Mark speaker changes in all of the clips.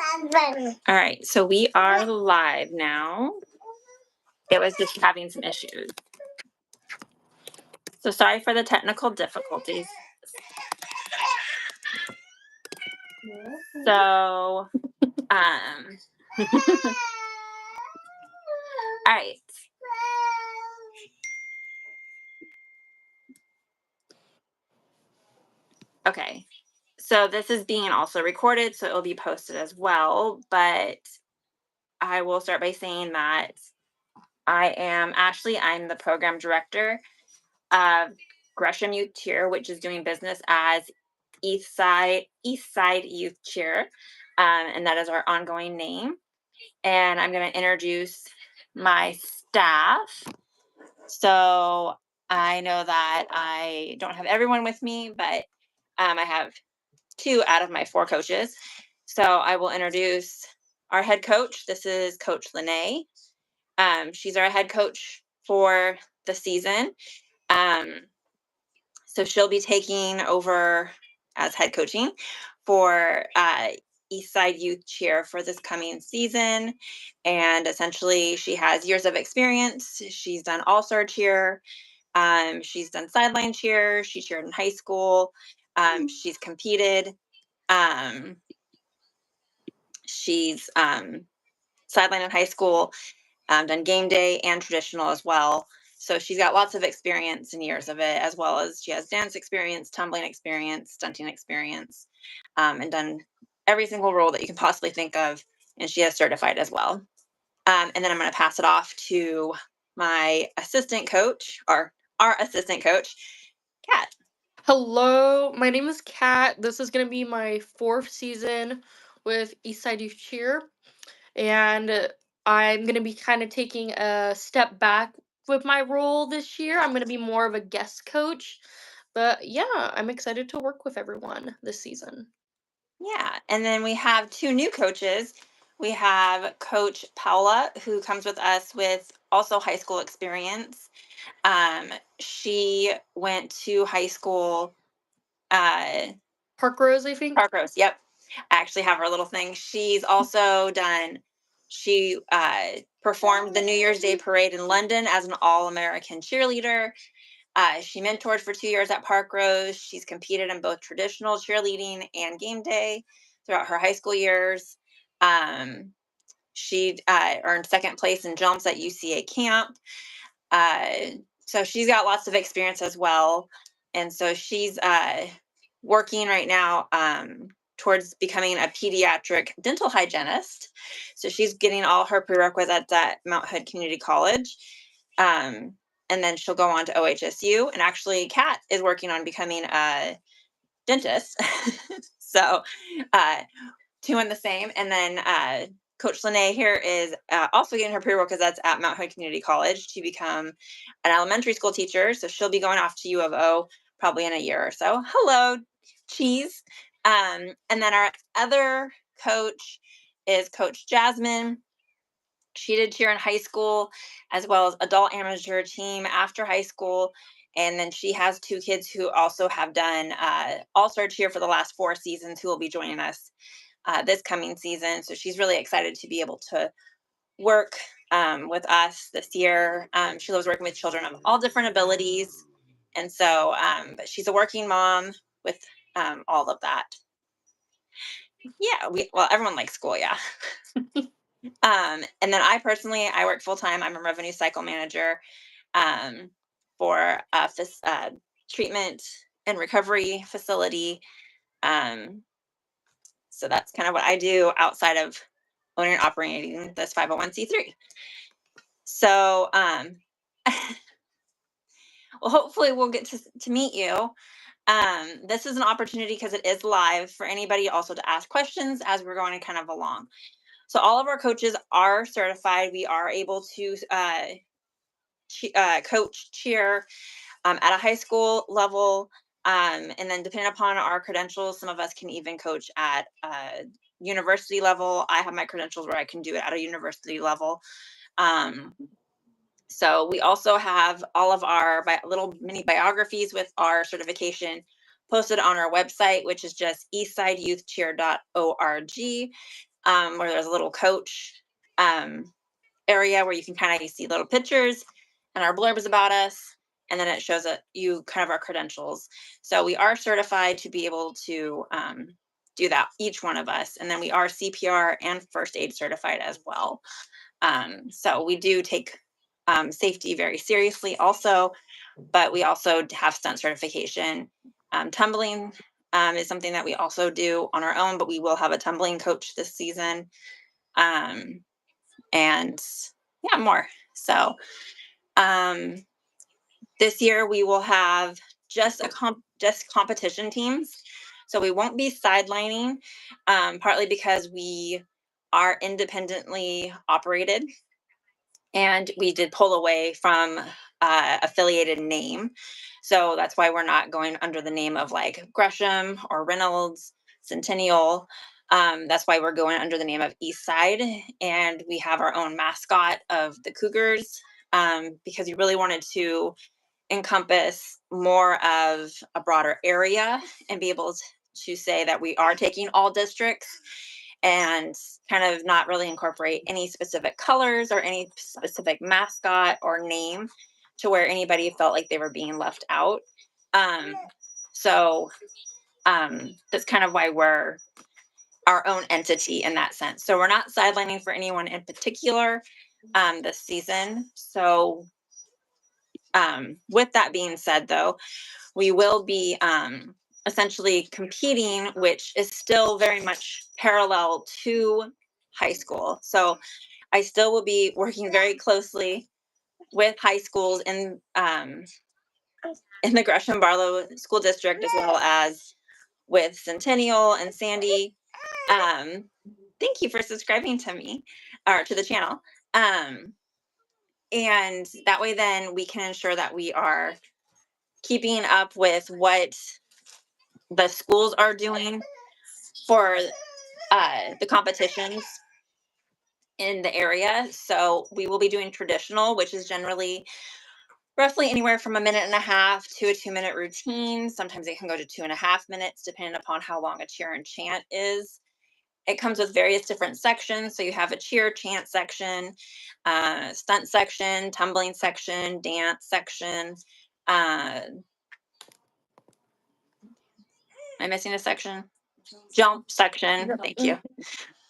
Speaker 1: All right, so we are live now. It was just having some issues. So sorry for the technical difficulties. So, all right. Okay. So this is being also recorded, so it will be posted as well. But I will start by saying that I am Ashley. I'm the program director of Gresham Youth Cheer, which is doing business as East Side Youth Cheer, and that is our ongoing name. And I'm going to introduce my staff. So I know that I don't have everyone with me, but I have 2 out of my 4 coaches. So I will introduce our head coach. This is Coach Lene. She's our head coach for the season. So she'll be taking over as head coaching for Eastside Youth Cheer for this coming season. And essentially, she has years of experience. She's done all-star cheer. She's done sideline cheer. She cheered in high school. She's competed. She's sideline in high school, done game day and traditional as well. So she's got lots of experience and years of it, as well as she has dance experience, tumbling experience, stunting experience, and done every single role that you can possibly think of. And she has certified as well. And then I'm going to pass it off to my assistant coach, or our assistant coach, Kat.
Speaker 2: Hello, my name is Kat. This is going to be my 4th season with Eastside Youth Cheer, and I'm going to be kind of taking a step back with my role this year. I'm going to be more of a guest coach, but yeah, I'm excited to work with everyone this season.
Speaker 1: Yeah, and then we have 2 new coaches. We have Coach Paula, who comes with us with also high school experience. She went to high school,
Speaker 2: Park Rose, I think.
Speaker 1: Park Rose. Yep, I actually have her little thing. She's also done. She performed the New Year's Day parade in London as an all-American cheerleader. She mentored for 2 years at Park Rose. She's competed in both traditional cheerleading and game day throughout her high school years. She earned 2nd place in jumps at UCA camp. So she's got lots of experience as well. And so she's working right now towards becoming a pediatric dental hygienist. So she's getting all her prerequisites at Mount Hood Community College. And then she'll go on to OHSU. And actually, Kat is working on becoming a dentist. So 2 in the same. And then Coach Lene here is also getting her prerequisites at Mount Hood Community College to become an elementary school teacher. So she'll be going off to U of O probably in a year or so. Hello, Cheese. And then our other coach is Coach Jasmine. She did cheer in high school as well as adult amateur team after high school. And then she has 2 kids who also have done all-star cheer for the last 4 seasons who will be joining us this coming season. So she's really excited to be able to work with us this year. She loves working with children of all different abilities. And so, but she's a working mom with all of that. Yeah, everyone likes school, yeah. And then I personally, I work full-time. I'm a revenue cycle manager for this treatment and recovery facility. So that's kind of what I do outside of owning and operating this 501c3. So, well, hopefully we'll get to meet you. This is an opportunity because it is live for anybody also to ask questions as we're going kind of along. So all of our coaches are certified. We are able to coach cheer at a high school level. And then depending upon our credentials, some of us can even coach at university level. I have my credentials where I can do it at a university level. So we also have all of our little mini biographies with our certification posted on our website, which is just eastsideyouthcheer.org. where there's a little coach area where you can kind of see little pictures and our blurbs about us. And then it shows you kind of our credentials. So we are certified to be able to do that, each one of us. And then we are CPR and first aid certified as well. So we do take safety very seriously also, but we also have stunt certification. Tumbling is something that we also do on our own, but we will have a tumbling coach this season. And yeah, more. So this year we will have just competition teams. So we won't be sidelining, partly because we are independently operated, and we did pull away from affiliated name. So that's why we're not going under the name of like Gresham or Reynolds, Centennial. That's why we're going under the name of Eastside, and we have our own mascot of the Cougars, because we really wanted to encompass more of a broader area and be able to say that we are taking all districts, and kind of not really incorporate any specific colors or any specific mascot or name to where anybody felt like they were being left out. So that's kind of why we're our own entity in that sense. So we're not sidelining for anyone in particular this season. So with that being said, though, we will be essentially competing, which is still very much parallel to high school. So I still will be working very closely with high schools in the Gresham Barlow School District, as well as with Centennial and Sandy. Thank you for subscribing to me or to the channel. And that way, then we can ensure that we are keeping up with what the schools are doing for the competitions in the area. So we will be doing traditional, which is generally roughly anywhere from 1.5 minutes to a 2-minute routine. Sometimes it can go to 2.5 minutes, depending upon how long a cheer and chant is. It comes with various different sections. So you have a cheer, chant section, stunt section, tumbling section, dance section. Am I missing a section? Jump section. Thank you.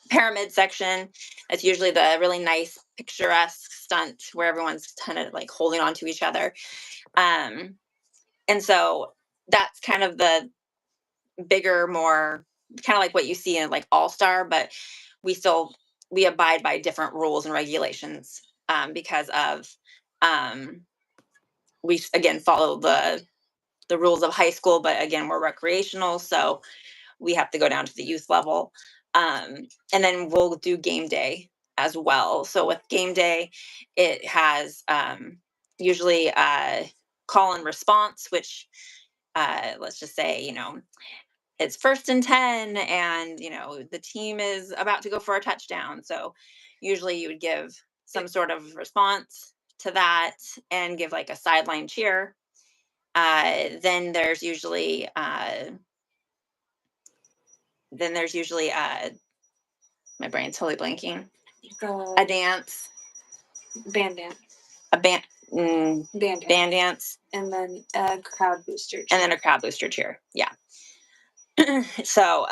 Speaker 1: Pyramid section. That's usually the really nice picturesque stunt where everyone's kind of like holding on to each other. And so that's kind of the bigger, more kind of like what you see in like All-Star, but we abide by different rules and regulations because of we again follow the rules of high school, but again we're recreational, so we have to go down to the youth level. And then we'll do game day as well. So with game day, it has usually call and response, which let's just say, it's 1st and 10, and the team is about to go for a touchdown. So usually you would give some sort of response to that and give like a sideline cheer. Then there's usually my brain's totally blanking. A dance,
Speaker 3: band dance,
Speaker 1: a band,
Speaker 3: band
Speaker 1: dance,
Speaker 3: and then a crowd booster cheer.
Speaker 1: and then a crowd booster cheer. Yeah. So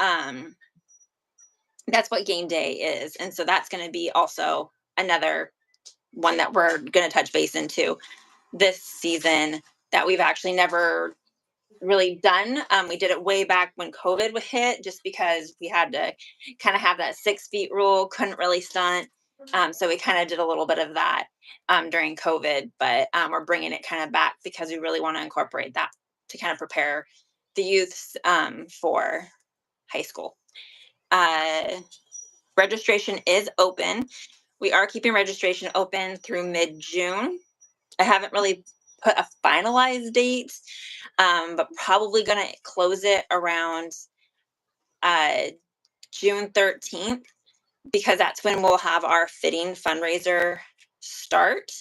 Speaker 1: that's what game day is, and so that's going to be also another one that we're going to touch base into this season that we've actually never really done. We did it way back when COVID would hit, just because we had to kind of have that 6 feet rule, couldn't really stunt. So we kind of did a little bit of that during COVID, but we're bringing it kind of back because we really want to incorporate that to kind of prepare the youths for high school. Registration is open. We are keeping registration open through mid-June. I haven't really put a finalized date, but probably going to close it around June 13th, because that's when we'll have our fitting fundraiser start.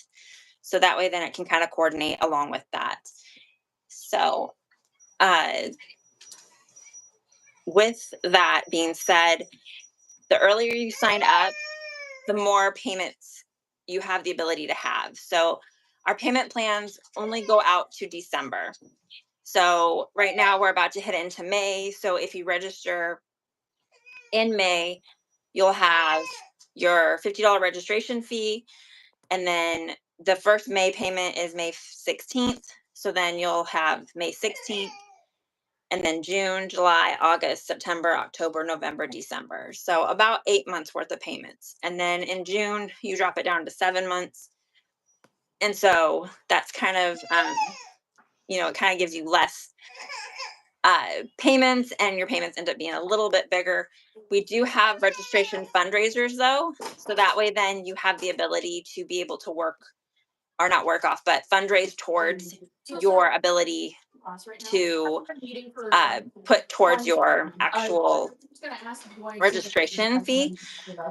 Speaker 1: So that way then it can kind of coordinate along with that. So with that being said, the earlier you sign up, the more payments you have the ability to have. So our payment plans only go out to December. So right now we're about to hit into May. So if you register in May, you'll have your $50 registration fee. And then the first May payment is May 16th. So then you'll have May 16th, and then June, July, August, September, October, November, December. So about 8 months worth of payments. And then in June, you drop it down to 7 months. And so that's kind of, it kind of gives you less payments, and your payments end up being a little bit bigger. We do have registration fundraisers though. So that way then you have the ability to be able to not work off, but fundraise towards your ability to put towards your actual registration fee.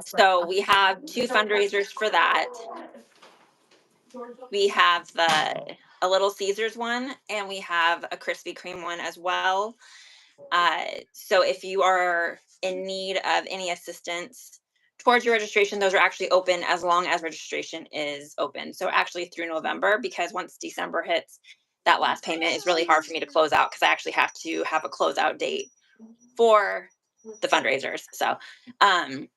Speaker 1: So we have 2 fundraisers for that. We have a Little Caesars one, and we have a Krispy Kreme one as well. So if you are in need of any assistance towards your registration, those are actually open as long as registration is open. So actually through November, because once December hits, that last payment is really hard for me to close out because I actually have to have a closeout date for the fundraisers. So, and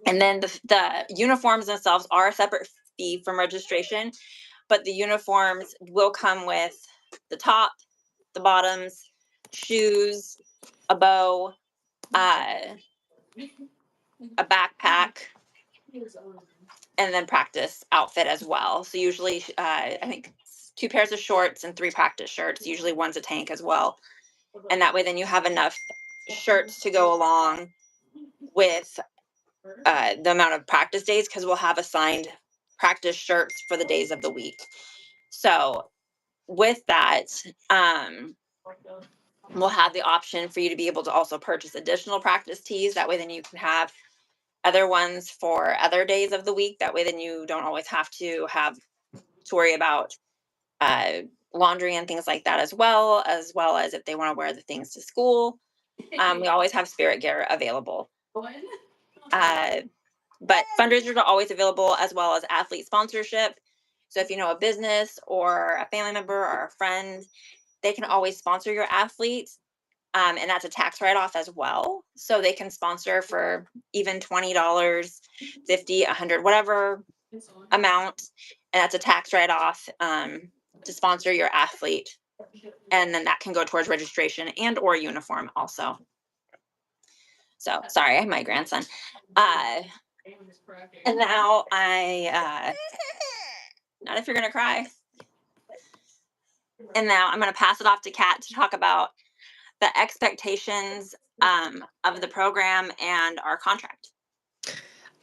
Speaker 1: then the uniforms themselves are a separate fee from registration, but the uniforms will come with the top, the bottoms, shoes, a bow, a backpack, and then practice outfit as well. So usually, I think 2 pairs of shorts and 3 practice shirts. Usually one's a tank as well. And that way then you have enough shirts to go along with the amount of practice days, because we'll have assigned practice shirts for the days of the week. So with that, we'll have the option for you to be able to also purchase additional practice tees. That way then you can have other ones for other days of the week. That way then you don't always have to worry about laundry and things like that, as well as if they want to wear the things to school. We always have spirit gear available. But fundraisers are always available, as well as athlete sponsorship. So if you know a business or a family member or a friend, they can always sponsor your athletes. And that's a tax write-off as well. So they can sponsor for even $20, $50, $100, whatever amount. And that's a tax write-off to sponsor your athlete. And then that can go towards registration and or uniform also. So sorry, I have my grandson. And now not if you're gonna cry. And now I'm gonna pass it off to Kat to talk about the expectations of the program and our contract.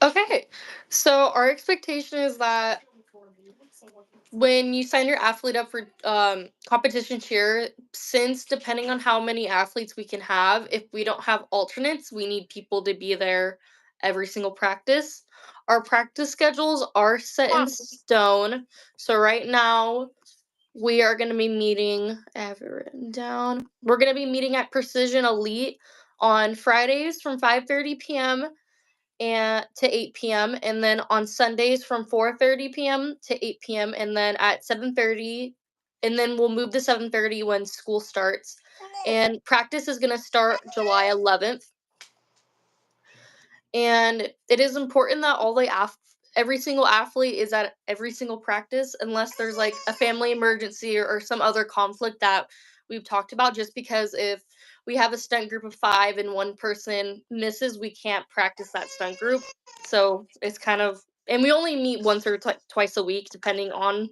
Speaker 2: Okay, so our expectation is that when you sign your athlete up for competition cheer, since depending on how many athletes we can have, if we don't have alternates, we need people to be there every single practice. Our practice schedules are set in stone. So right now we are going to be meeting, I have it written down. We're going to be meeting at Precision Elite on Fridays from 5:30 p.m. and to 8 p.m. and then on Sundays from 4:30 p.m. to 8 p.m. and then at 7:30, and then we'll move to 7:30 when school starts. And practice is going to start July 11th. And it is important that every single athlete is at every single practice, unless there's like a family emergency or some other conflict that we've talked about, just because if we have a stunt group of 5 and one person misses, we can't practice that stunt group. So it's kind of, and we only meet once or twice a week depending on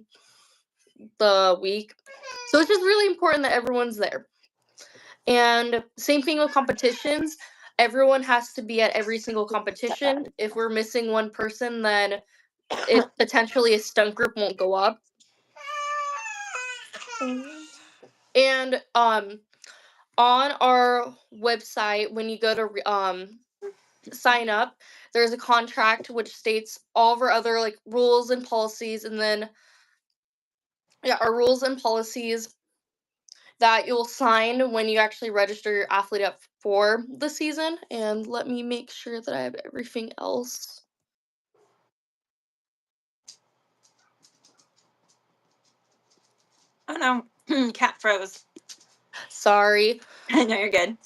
Speaker 2: the week. So it's just really important that everyone's there. And same thing with competitions. Everyone has to be at every single competition. If we're missing one person, then potentially a stunt group won't go up. And on our website, when you go to sign up, there's a contract which states all of our other like rules and policies, and then our rules and policies that you'll sign when you actually register your athlete up for the season. And let me make sure that I have everything else.
Speaker 1: Oh no, cat froze.
Speaker 2: Sorry.
Speaker 1: No, you're good.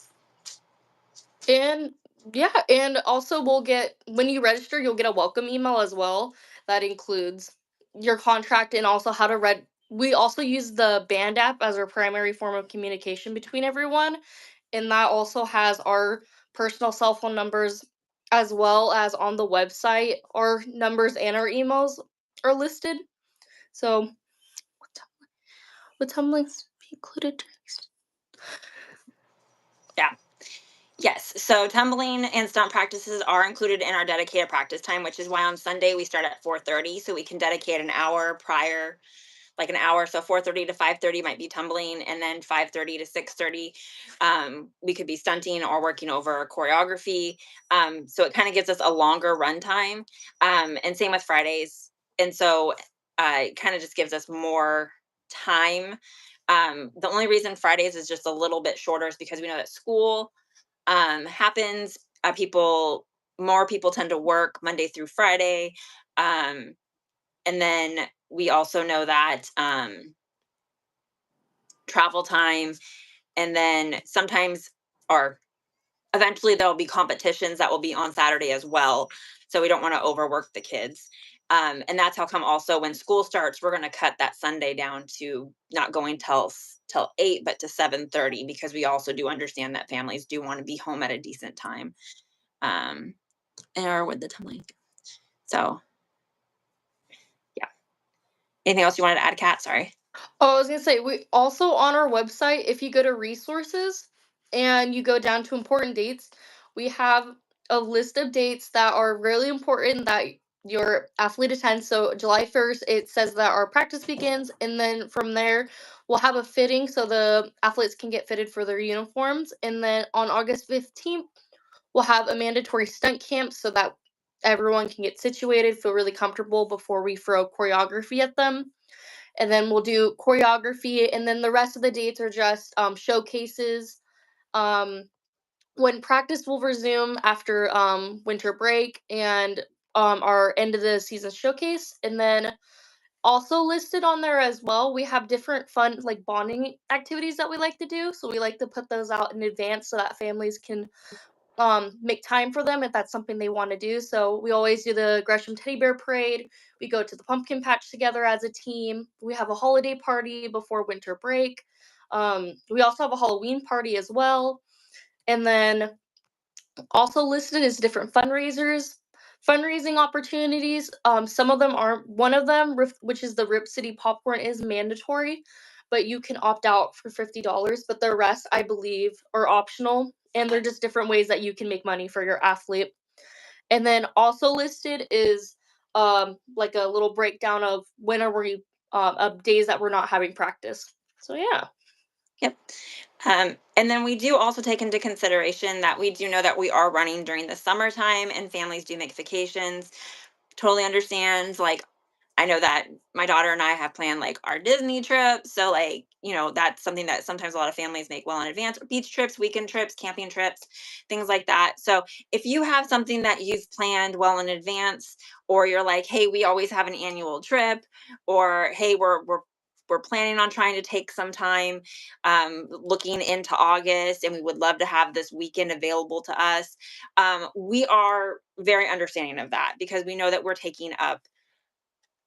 Speaker 2: And yeah, and also we'll get, when you register, you'll get a welcome email as well that includes your contract and also how to read. We also use the band app as our primary form of communication between everyone, and that also has our personal cell phone numbers, as well as on the website our numbers and our emails are listed. So what tumblings be included?
Speaker 1: Yeah. Yes. So tumbling and stunt practices are included in our dedicated practice time, which is why on Sunday we start at 4:30, so we can dedicate an hour prior, like an hour. So 4:30 to 5:30 might be tumbling, and then 5:30 to 6:30, we could be stunting or working over choreography. So it kind of gives us a longer run time, and same with Fridays. And so it kind of just gives us more time. The only reason Fridays is just a little bit shorter is because we know that school happens. More people tend to work Monday through Friday. Um, and then we also know that travel time, and then sometimes, or eventually, there'll be competitions that will be on Saturday as well. So we don't want to overwork the kids. And that's how come also when school starts, we're going to cut that Sunday down to not going till 8, but to 7:30, because we also do understand that families do want to be home at a decent time. Um, or with the tumbling. So yeah. Anything else you wanted to add, Kat? Sorry.
Speaker 2: Oh, I was gonna say, we also on our website, if you go to resources and you go down to important dates, we have a list of dates that are really important that your athlete attends. So July 1st, it says that our practice begins, and then from there, we'll have a fitting so the athletes can get fitted for their uniforms. And then on August 15th, we'll have a mandatory stunt camp so that everyone can get situated, feel really comfortable before we throw choreography at them. And then we'll do choreography, and then the rest of the dates are just showcases. Um, when practice will resume after winter break, and our end of the season showcase. And then also listed on there as well, we have different fun, like, bonding activities that we like to do. So we like to put those out in advance so that families can make time for them if that's something they want to do. So we always do the Gresham Teddy Bear Parade. We go to the pumpkin patch together as a team. We have a holiday party before winter break. We also have a Halloween party as well. And then also listed is different fundraising opportunities. Some of them aren't. One of them, which is the Rip City Popcorn, is mandatory, but you can opt out for $50. But the rest, I believe, are optional, and they're just different ways that you can make money for your athlete. And then also listed is like a little breakdown of when are we of days that we're not having practice. So yeah.
Speaker 1: Yep. And then we do also take into consideration that we do know that we are running during the summertime and families do make vacations. Totally understand. Like, I know that my daughter and I have planned like our Disney trip. So, like, that's something that sometimes a lot of families make well in advance. Beach trips, weekend trips, camping trips, things like that. So, if you have something that you've planned well in advance, or you're like, hey, we always have an annual trip, or hey, we're planning on trying to take some time looking into August, and we would love to have this weekend available to us. We are very understanding of that because we know that we're taking up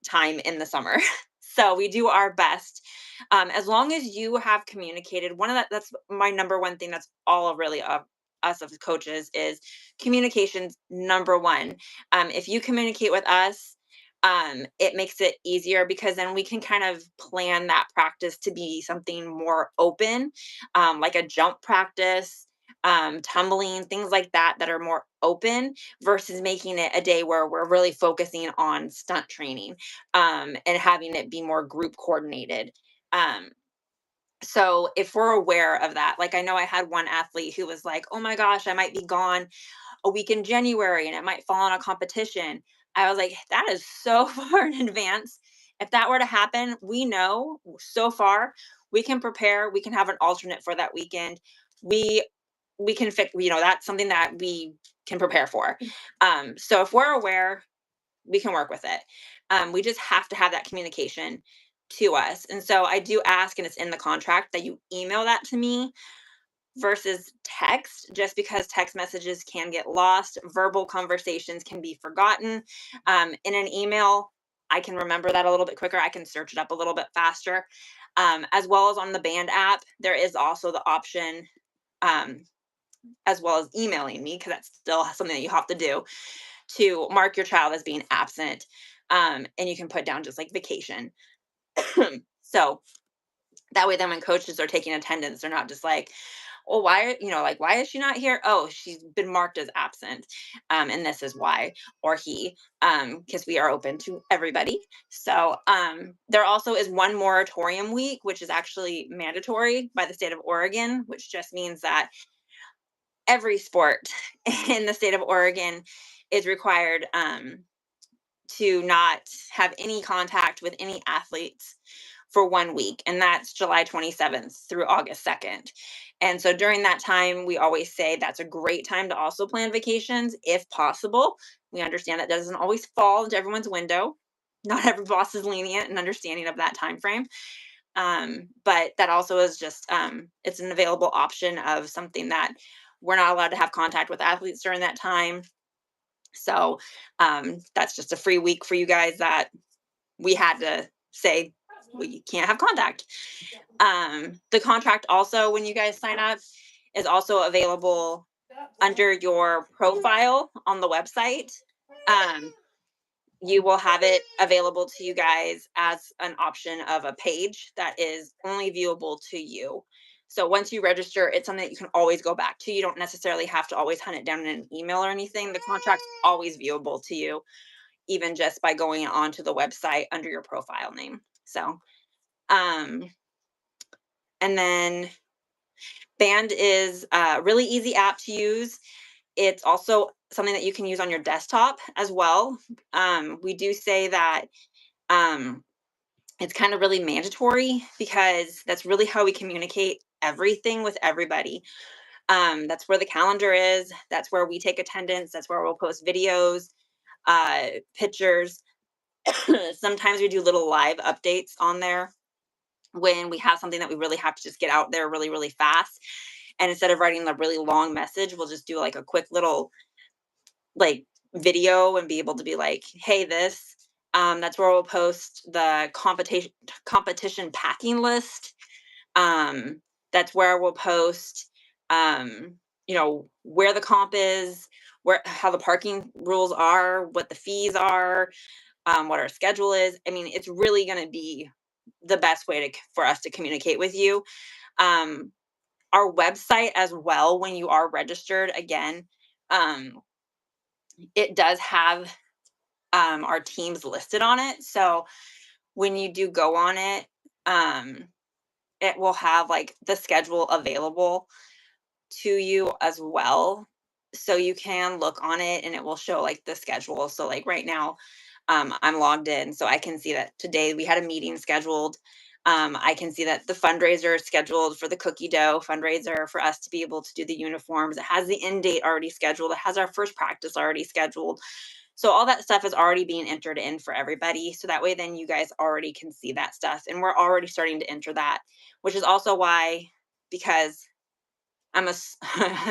Speaker 1: time in the summer. So we do our best. As long as you have communicated, that's my number one thing. That's all of really of us as coaches is communication's number one. If you communicate with us, it makes it easier because then we can kind of plan that practice to be something more open, like a jump practice, tumbling, things like that, that are more open versus making it a day where we're really focusing on stunt training, and having it be more group coordinated. Um, so if we're aware of that, like I know I had one athlete who was like, oh my gosh, I might be gone a week in January and it might fall on a competition. I was like, that is so far in advance. If that were to happen, we know so far we can prepare, we can have an alternate for that weekend. We we can fix, that's something that we can prepare for. So if we're aware, we can work with it. We just have to have that communication to us. And so I do ask, and it's in the contract, that you email that to me versus text, just because text messages can get lost. Verbal conversations can be forgotten. In an email, I can remember that a little bit quicker. I can search it up a little bit faster. As well as on the Band app, there is also the option, as well as emailing me, because that's still something that you have to do, to mark your child as being absent. And you can put down just like vacation. So that way, then when coaches are taking attendance, they're not just like, oh, why is she not here? Oh, she's been marked as absent. And this is why, or he, because we are open to everybody. So there also is one moratorium week, which is actually mandatory by the state of Oregon, which just means that every sport in the state of Oregon is required to not have any contact with any athletes for 1 week, and that's July 27th through August 2nd. And so during that time, we always say that's a great time to also plan vacations if possible. We understand that doesn't always fall into everyone's window. Not every boss is lenient and understanding of that time frame. But that also is just it's an available option of something that we're not allowed to have contact with athletes during that time. So that's just a free week for you guys that we had to say we can't have contact. The contract also, when you guys sign up, is also available under your profile on the website. You will have it available to you guys as an option of a page that is only viewable to you. So once you register, it's something that you can always go back to. You don't necessarily have to always hunt it down in an email or anything. The contract's always viewable to you, even just by going onto the website under your profile name. So, and then Band is a really easy app to use. It's also something that you can use on your desktop as well. We do say that it's kind of really mandatory, because that's really how we communicate everything with everybody. That's where the calendar is. That's where we take attendance. That's where we'll post videos, pictures. Sometimes we do little live updates on there when we have something that we really have to just get out there really, really fast. And instead of writing a really long message, we'll just do like a quick little like video and be able to be like, hey, this. That's where we'll post the competition packing list. That's where we'll post, where the comp is, how the parking rules are, what the fees are, what our schedule is. I mean, it's really going to be the best way for us to communicate with you. Our website as well, when you are registered, again, it does have our teams listed on it. So when you do go on it, it will have like the schedule available to you as well. So you can look on it and it will show like the schedule. So like right now, I'm logged in, so I can see that today we had a meeting scheduled. I can see that the fundraiser is scheduled for the cookie dough fundraiser for us to be able to do the uniforms. It has the end date already scheduled. It has our first practice already scheduled. So all that stuff is already being entered in for everybody. So that way then you guys already can see that stuff. And we're already starting to enter that, which is also why, because I'm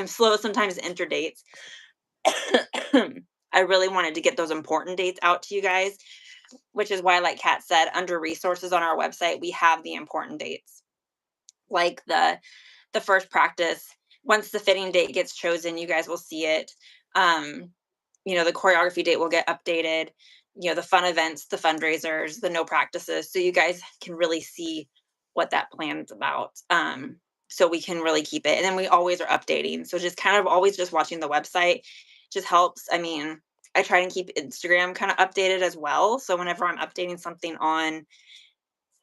Speaker 1: slow sometimes to enter dates. I really wanted to get those important dates out to you guys, which is why, like Kat said, under resources on our website, we have the important dates. Like the first practice, once the fitting date gets chosen, you guys will see it. The choreography date will get updated, the fun events, the fundraisers, the no practices. So you guys can really see what that plan's about. So we can really keep it. And then we always are updating. So just kind of always just watching the website just helps. I mean, I try and keep Instagram kind of updated as well. So whenever I'm updating something on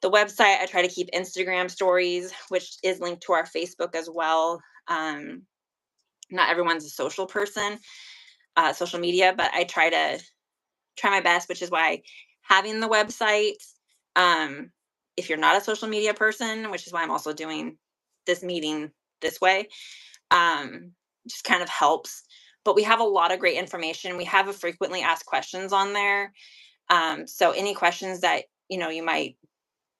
Speaker 1: the website, I try to keep Instagram stories, which is linked to our Facebook as well. Not everyone's a social person, social media, but I try my best, which is why having the website, if you're not a social media person, which is why I'm also doing this meeting this way, just kind of helps. But we have a lot of great information. We have a frequently asked questions on there. So any questions that you might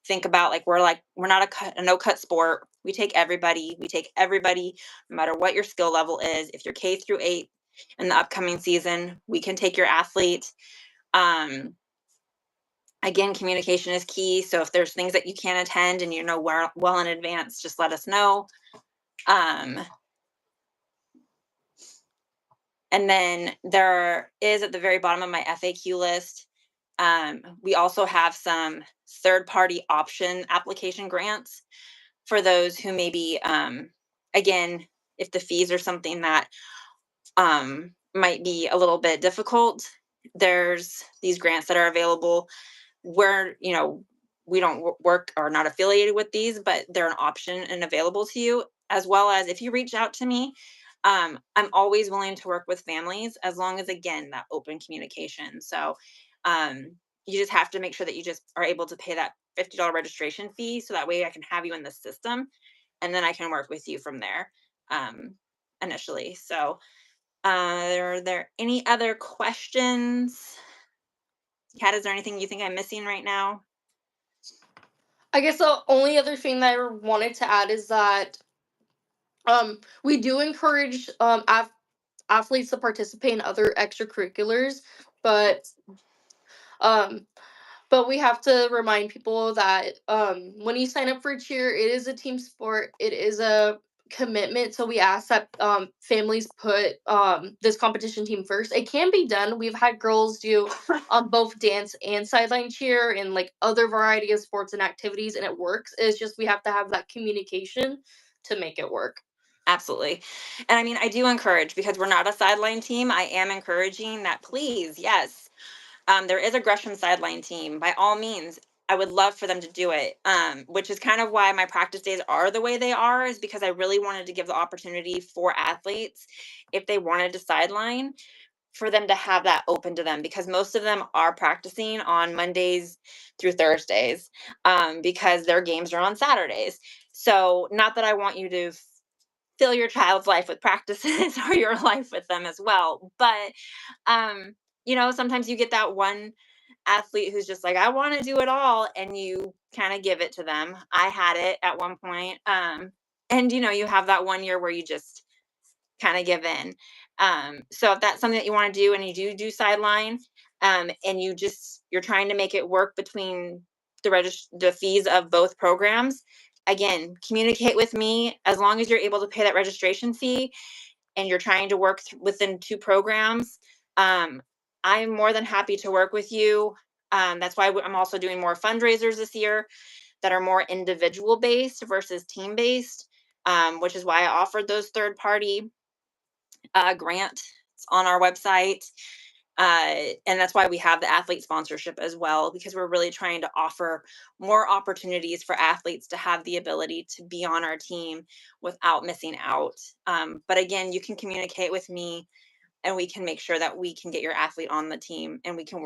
Speaker 1: think about, we're not a no cut sport. We take everybody. No matter what your skill level is. If you're K-8 in the upcoming season, we can take your athlete. Again, communication is key. So if there's things that you can't attend and well in advance, just let us know. And then there is at the very bottom of my FAQ list, we also have some third-party option application grants for those who maybe, again, if the fees are something that might be a little bit difficult, there's these grants that are available where, we don't work or not affiliated with these, but they're an option and available to you, as well as if you reach out to me, I'm always willing to work with families as long as, again, that open communication. So you just have to make sure that you just are able to pay that $50 registration fee. So that way I can have you in the system and then I can work with you from there initially. So are there any other questions? Kat, is there anything you think I'm missing right now?
Speaker 2: I guess the only other thing that I wanted to add is that we do encourage athletes to participate in other extracurriculars, but um but we have to remind people that when you sign up for cheer, it is a team sport. It is a commitment. So we ask that families put this competition team first. It can be done. We've had girls do both dance and sideline cheer and like other variety of sports and activities, and it works. It's just we have to have that communication to make it work.
Speaker 1: Absolutely. And I mean, I do encourage, because we're not a sideline team, I am encouraging that, please, yes, there is a Gresham sideline team. By all means, I would love for them to do it, which is kind of why my practice days are the way they are, is because I really wanted to give the opportunity for athletes, if they wanted to sideline, for them to have that open to them, because most of them are practicing on Mondays through Thursdays, because their games are on Saturdays. So not that I want you to fill your child's life with practices or your life with them as well. But, sometimes you get that one athlete who's just like, I want to do it all. And you kind of give it to them. I had it at one point. And, you have that one year where you just kind of give in. So if that's something that you want to do and you do sideline, and you're trying to make it work between the fees of both programs, again, communicate with me. As long as you're able to pay that registration fee and you're trying to work within two programs, I'm more than happy to work with you. That's why I'm also doing more fundraisers this year that are more individual based versus team based, which is why I offered those third party grants on our website. And that's why we have the athlete sponsorship as well, because we're really trying to offer more opportunities for athletes to have the ability to be on our team without missing out. But again, you can communicate with me and we can make sure that we can get your athlete on the team and we can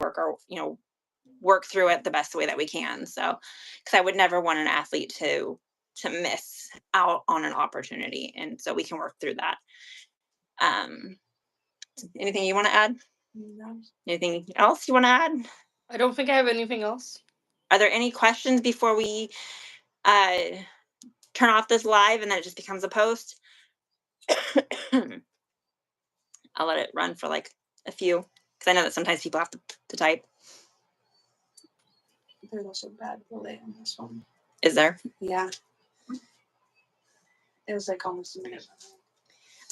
Speaker 1: work through it the best way that we can. So, because I would never want an athlete to miss out on an opportunity. And so we can work through that. Anything you want to add?
Speaker 3: No.
Speaker 1: Anything else you want to add?
Speaker 2: I don't think I have anything else.
Speaker 1: Are there any questions before we turn off this live and then it just becomes a post? I'll let it run for like a few, because I know that sometimes people have to type.
Speaker 3: There's also bad delay on this one.
Speaker 1: Is there?
Speaker 3: Yeah. It was like almost a minute.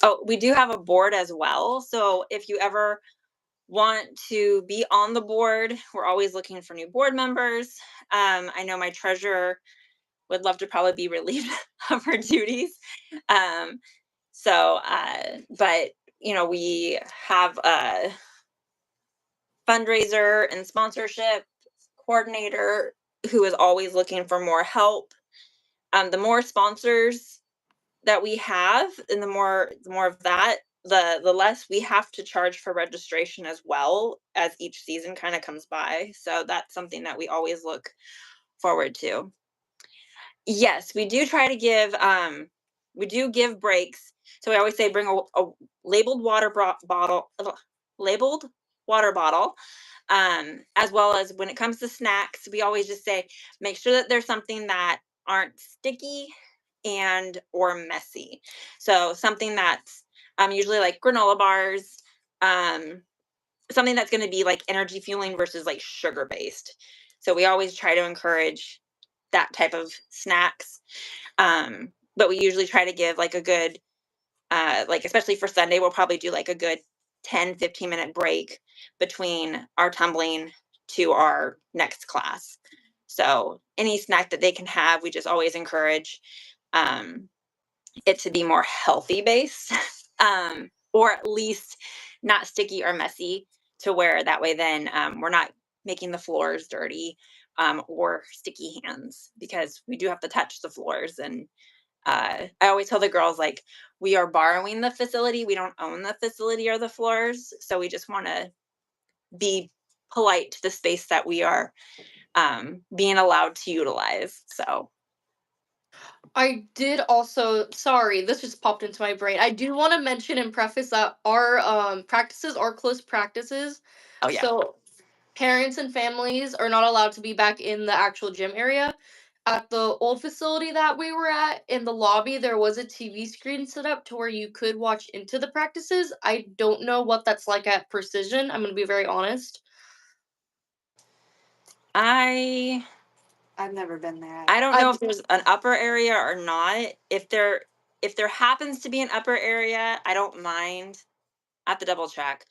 Speaker 1: Oh, we do have a board as well. So if you ever want to be on the board, we're always looking for new board members. I know my treasurer would love to probably be relieved of her duties. But we have a fundraiser and sponsorship coordinator who is always looking for more help. The more sponsors that we have, and the more of that, the less we have to charge for registration as well, as each season kind of comes by. So that's something that we always look forward to. Yes, we do try to give breaks So we always say bring a labeled labeled water bottle. As well as when it comes to snacks, we always just say make sure that there's something that aren't sticky and or messy. So something that's usually like granola bars, um, something that's going to be like energy fueling versus like sugar based. So we always try to encourage that type of snacks. But we usually try to give like a good, like especially for Sunday, we'll probably do like a good 10-15 minute break between our tumbling to our next class. So any snack that they can have, we just always encourage um, it to be more healthy based, or at least not sticky or messy, to where that way then we're not making the floors dirty or sticky hands, because we do have to touch the floors. And I always tell the girls, like, we are borrowing the facility, we don't own the facility or the floors, so we just want to be polite to the space that we are being allowed to utilize. So
Speaker 2: I did also, sorry, this just popped into my brain. I do want to mention and preface that our practices are closed practices.
Speaker 1: oh yeah.
Speaker 2: So parents and families are not allowed to be back in the actual gym area. At the old facility that we were at, in the lobby, there was a TV screen set up to where you could watch into the practices. I don't know what that's like at Precision. I'm going to be very honest.
Speaker 1: I
Speaker 3: I've never been there.
Speaker 1: don't know if there's an upper area or not. If there happens to be an upper area, I don't mind. I have to double check.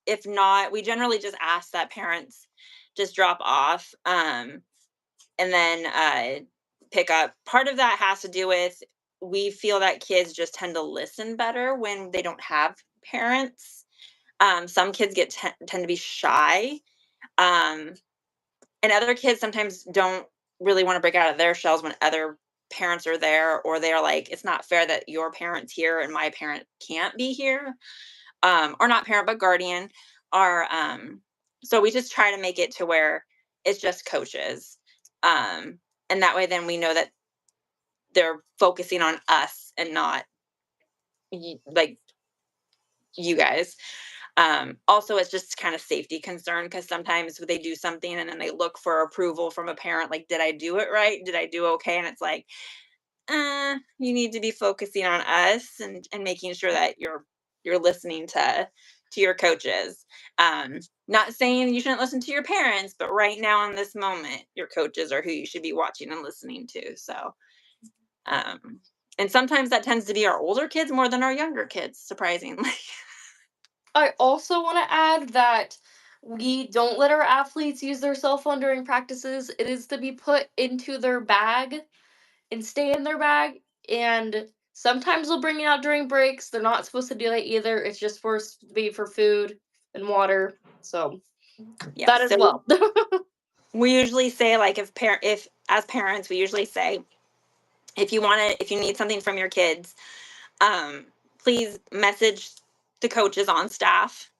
Speaker 1: If not, we generally just ask that parents just drop off and then pick up. Part of that has to do with, we feel that kids just tend to listen better when they don't have parents. Some kids tend to be shy. Um, and other kids sometimes don't really want to break out of their shells when other parents are there, or they're like, it's not fair that your parent's here and my parent can't be here. Or not parent but guardian. Are So we just try to make it to where it's just coaches, and that way then we know that they're focusing on us and not like you guys. Also, it's just kind of safety concern, because sometimes they do something and then they look for approval from a parent, like, did I do it right? Did I do okay? And it's like, you need to be focusing on us and making sure that you're listening to your coaches. Not saying you shouldn't listen to your parents, but right now in this moment, your coaches are who you should be watching and listening to. So, and sometimes that tends to be our older kids more than our younger kids, surprisingly.
Speaker 2: I also want to add that we don't let our athletes use their cell phone during practices. It is to be put into their bag and stay in their bag. And sometimes they'll bring it out during breaks. They're not supposed to do that either. It's just supposed to be for food and water. So
Speaker 1: Yeah.
Speaker 2: that as
Speaker 1: So
Speaker 2: well.
Speaker 1: we usually say, like, if as parents, we usually say, if you need something from your kids, please message the coaches on staff.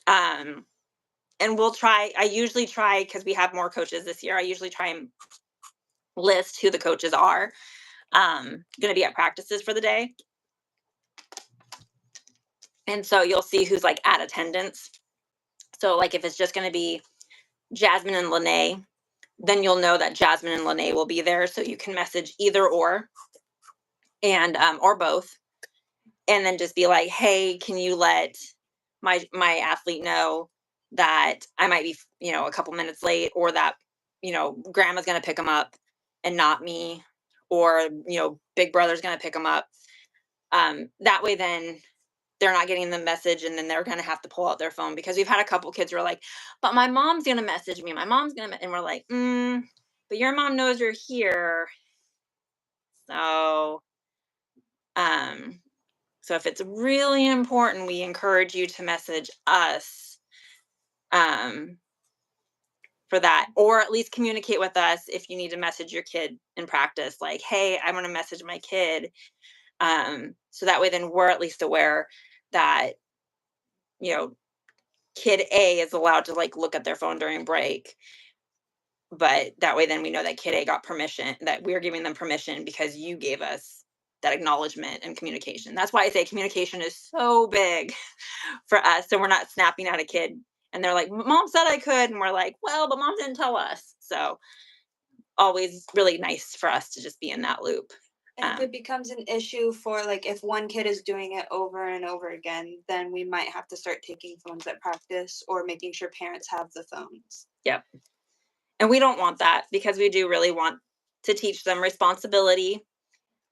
Speaker 1: And I usually try, because we have more coaches this year, I usually try and list who the coaches are going to be at practices for the day. And so you'll see who's like at attendance. So like if it's just going to be Jasmine and Lene, then you'll know that Jasmine and Lene will be there. So you can message either or, and or both, and then just be like, hey, can you let my athlete know that I might be, a couple minutes late, or that, grandma's going to pick them up and not me, or, big brother's going to pick them up. That way then they're not getting the message, and then they're going to have to pull out their phone, because we've had a couple kids who are like, but my mom's going to message me. My mom's going to, and we're like, but your mom knows you're here. So, um, so if it's really important, we encourage you to message us, um, for that, or at least communicate with us if you need to message your kid in practice, like, hey, I want to message my kid. So that way then we're at least aware that, you know, kid A is allowed to like look at their phone during break. But that way then we know that kid A got permission, that we're giving them permission because you gave us that acknowledgement and communication. That's why I say communication is so big for us. So we're not snapping at a kid and they're like, mom said I could. And we're like, well, but mom didn't tell us. So always really nice for us to just be in that loop.
Speaker 3: And if it becomes an issue for like if one kid is doing it over and over again, then we might have to start taking phones at practice or making sure parents have the phones.
Speaker 1: Yep. And we don't want that because we do really want to teach them responsibility.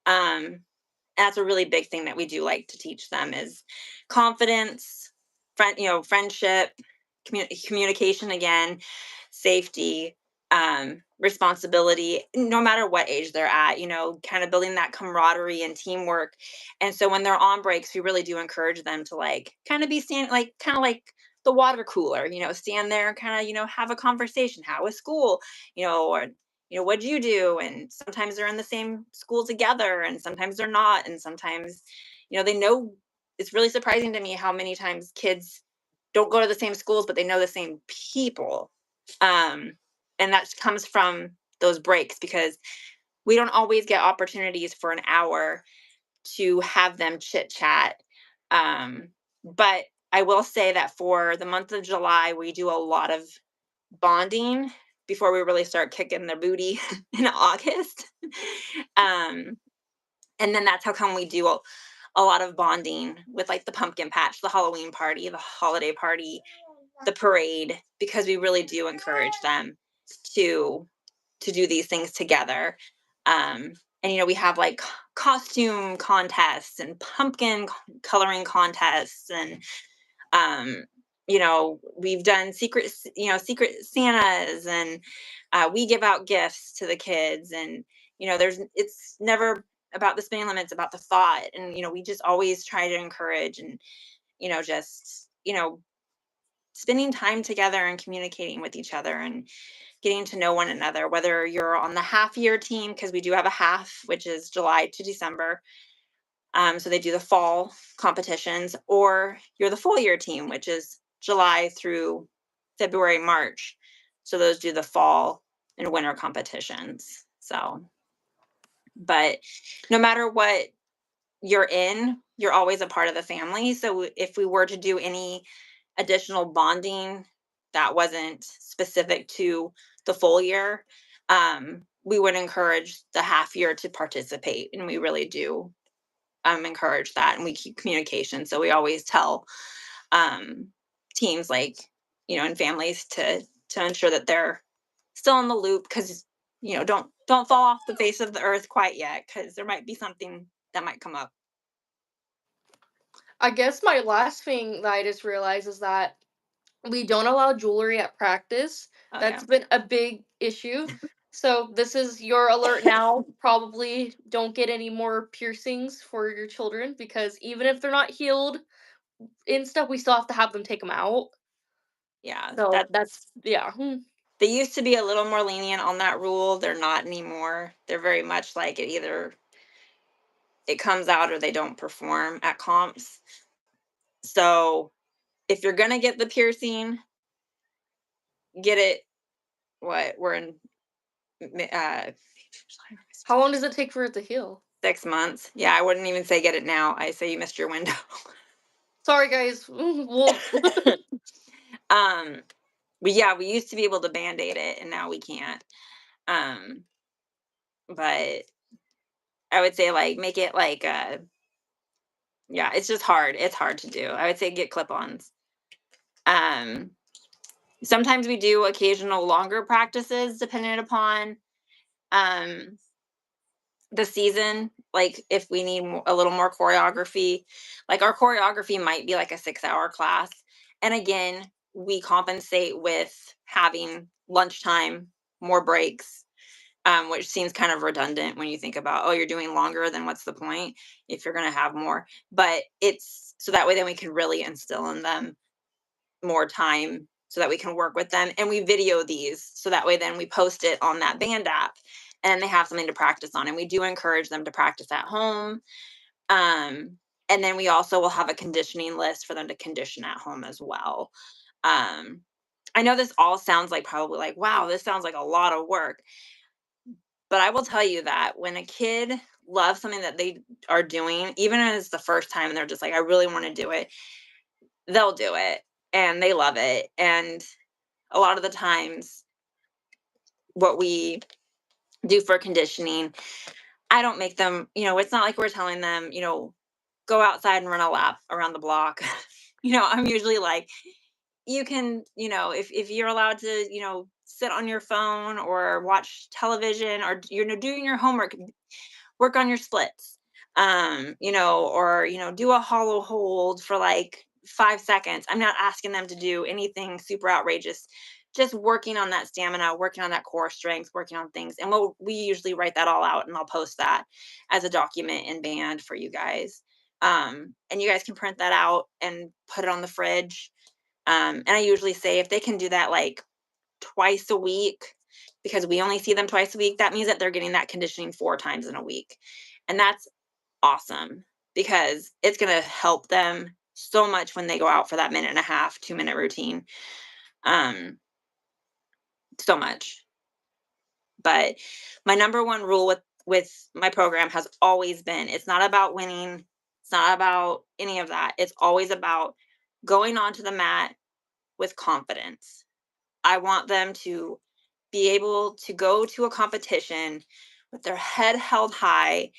Speaker 1: That's a really big thing that we do like to teach them is confidence, friendship, communication again, safety, responsibility, no matter what age they're at, kind of building that camaraderie and teamwork. And so when they're on breaks, we really do encourage them to like kind of be kind of like the water cooler, stand there and kind of, have a conversation. How was school? Or what'd you do? And sometimes they're in the same school together and sometimes they're not. And sometimes, they know. It's really surprising to me how many times kids don't go to the same schools, but they know the same people. And that comes from those breaks because we don't always get opportunities for an hour to have them chit chat. But I will say that for the month of July, we do a lot of bonding before we really start kicking their booty in August. And then that's how come we do a lot of bonding with like the pumpkin patch, the Halloween party, the holiday party, the parade, because we really do encourage them to do these things together. And we have like costume contests and pumpkin coloring contests and we've done secret Santas and we give out gifts to the kids and it's never about the spending limit, it's about the thought. And we just always try to encourage and just spending time together and communicating with each other and getting to know one another, whether you're on the half year team, because we do have a half, which is July to December. So they do the fall competitions, or you're the full year team, which is July through February, March. So those do the fall and winter competitions. So, but no matter what you're in, you're always a part of the family. So if we were to do any additional bonding that wasn't specific to the full year, we would encourage the half year to participate. And we really do encourage that. And we keep communication. So we always tell teams and families to ensure that they're still in the loop because, don't fall off the face of the earth quite yet because there might be something that might come up.
Speaker 2: I guess my last thing that I just realized is that we don't allow jewelry at practice.
Speaker 1: Oh,
Speaker 2: That's been a big issue. So this is your alert now. Probably don't get any more piercings for your children because even if they're not healed and stuff, we still have to have them take them out.
Speaker 1: Yeah,
Speaker 2: So that's yeah.
Speaker 1: They used to be a little more lenient on that rule. They're not anymore. They're very much like it comes out or they don't perform at comps. So if you're gonna get the piercing, get it. What we're in
Speaker 2: How long does it take for it to heal?
Speaker 1: 6 months. Yeah, I wouldn't even say get it now. I say you missed your window.
Speaker 2: Sorry, guys. Well,
Speaker 1: But yeah, we used to be able to band-aid it, and now we can't. Um, but I would say like make it like yeah, it's just hard. It's hard to do. I would say get clip-ons. Um, Sometimes we do occasional longer practices depending upon um the season, like if we need a little more choreography, like our choreography might be like a 6-hour class. And again, we compensate with having lunchtime, more breaks, which seems kind of redundant when you think about, oh, you're doing longer, then what's the point if you're going to have more? But it's so that way then we can really instill in them more time so that we can work with them. And we video these so that way then we post it on that band app and they have something to practice on. And we do encourage them to practice at home. And then we also will have a conditioning list for them to condition at home as well. I know this all sounds like probably like, wow, this sounds like a lot of work. But I will tell you that when a kid love something that they are doing, even if it's the first time and they're just like, I really want to do it, they'll do it and they love it. And a lot of the times, what we do for conditioning, I don't make them, it's not like we're telling them, go outside and run a lap around the block. I'm usually like, you can, if you're allowed to, sit on your phone or watch television or, doing your homework, work on your splits, or, do a hollow hold for like 5 seconds. I'm not asking them to do anything super outrageous, just working on that stamina, working on that core strength, working on things. And we usually write that all out and I'll post that as a document in Band for you guys. And you guys can print that out and put it on the fridge. And I usually say if they can do that like twice a week, because we only see them twice a week, that means that they're getting that conditioning 4 times in a week. And that's awesome because it's going to help them so much when they go out for that 1.5, 2-minute routine. So much. But my number one rule with my program has always been, it's not about winning. It's not about any of that. It's always about going onto the mat with confidence. I want them to be able to go to a competition with their head held high,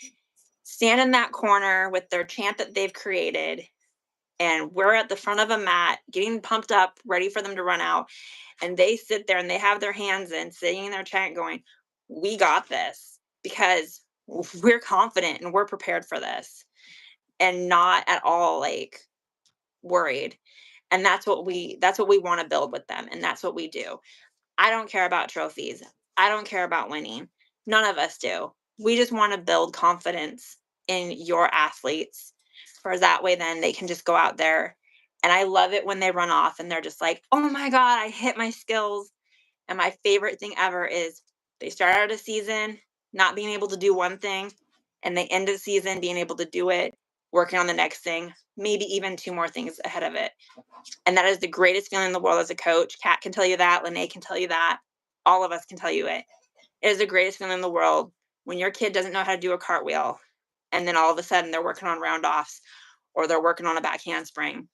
Speaker 1: stand in that corner with their chant that they've created, and we're at the front of a mat getting pumped up, ready for them to run out. And they sit there and they have their hands in, singing their chant going, we got this, because we're confident and we're prepared for this and not at all like worried. And that's what we want to build with them. And that's what we do. I don't care about trophies. I don't care about winning. None of us do. We just want to build confidence in your athletes, for that way then they can just go out there. And I love it when they run off and they're just like, oh my God, I hit my skills. And my favorite thing ever is they start out a season not being able to do one thing, and they end the season being able to do it, working on the next thing, maybe even 2 more things ahead of it. And that is the greatest feeling in the world as a coach. Kat can tell you that. Lene can tell you that. All of us can tell you it. It is the greatest feeling in the world when your kid doesn't know how to do a cartwheel, and then all of a sudden they're working on round offs or they're working on a back handspring.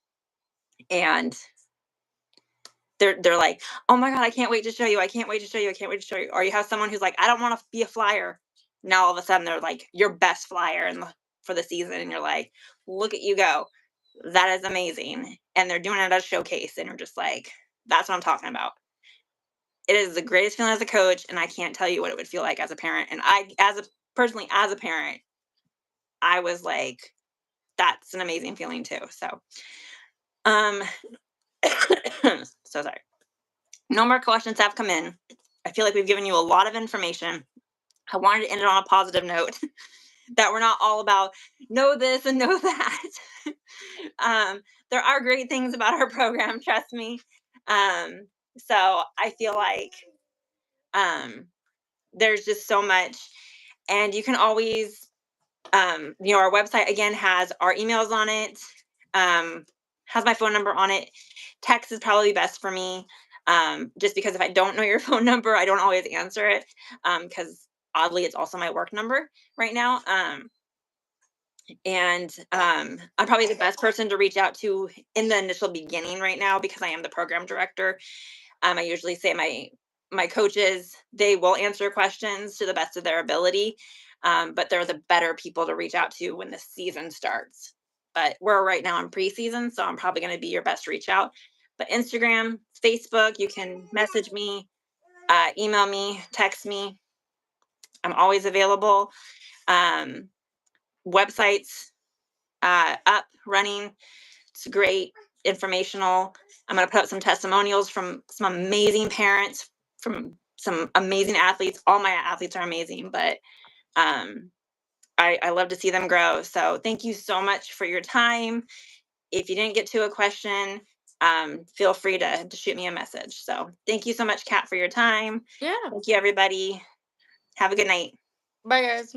Speaker 1: And they're like, oh my God, I can't wait to show you. I can't wait to show you. I can't wait to show you. Or you have someone who's like, I don't want to be a flyer. Now all of a sudden they're like your best flyer for the season. And you're like, look at you go. That is amazing. And they're doing it at a showcase. And you're just like, that's what I'm talking about. It is the greatest feeling as a coach. And I can't tell you what it would feel like as a parent. And personally, as a parent, I was like, that's an amazing feeling too. So, so sorry. No more questions have come in. I feel like we've given you a lot of information. I wanted to end it on a positive note that we're not all about know this and know that. There are great things about our program, trust me. So I feel like there's just so much, and you can always, our website again has our emails on it, has my phone number on it. Text is probably best for me, just because if I don't know your phone number, I don't always answer it, because oddly, it's also my work number right now. And I'm probably the best person to reach out to in the initial beginning right now because I am the program director. I usually say my coaches, they will answer questions to the best of their ability, but they're the better people to reach out to when the season starts. But we're right now in preseason, so I'm probably going to be your best reach out. But Instagram, Facebook, you can message me, email me, text me. I'm always available. Websites up, running. It's great, informational. I'm going to put up some testimonials from some amazing parents, from some amazing athletes. All my athletes are amazing, but I love to see them grow. So thank you so much for your time. If you didn't get to a question, feel free to shoot me a message. So thank you so much, Kat, for your time.
Speaker 2: Yeah.
Speaker 1: Thank you, everybody. Have a good night.
Speaker 2: Bye, guys.